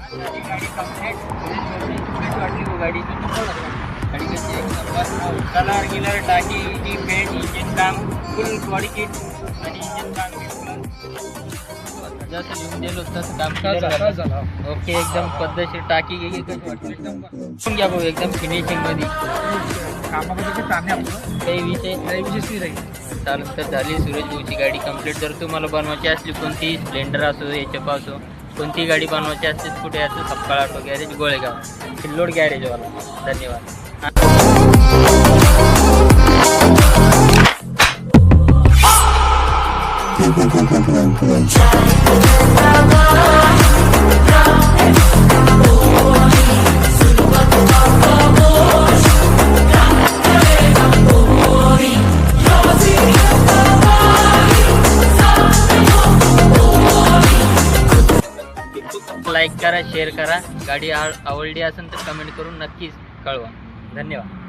गाडी कंप्लीट कशी वाटली हो गाडी? गाडी कशी एक नंबर. कलर गिलर टाकी गिकी पेंट इंजिन काम फुल बॉडी किट आणि इंजिन काम जसं लिहून दिलं तसं काम केलं. ओके एकदम पद्धतशीर टाकी गिकी कशी वाटली? एकदम घ्या भाऊ एकदम फिनिशिंग मध्ये कामामध्ये काम आहे आपलं, काही विषय काही विशेष नाही राहील. त्यानंतर झाली सुरेश भाऊची गाडी कंप्लीट. जर तुम्हाला बनवायची असली कोणतीही स्प्लेंडर असो एचएफ असो कोणतीही गाडी बनवायची असते कुठे असं सपकाळ ऑटो गॅरेज गोळेगाव सिल्लोड गॅरेजवाला. धन्यवाद. लाईक करा शेअर करा. गाडी आवडली असेल तर कमेंट करून नक्कीच कळवा. धन्यवाद.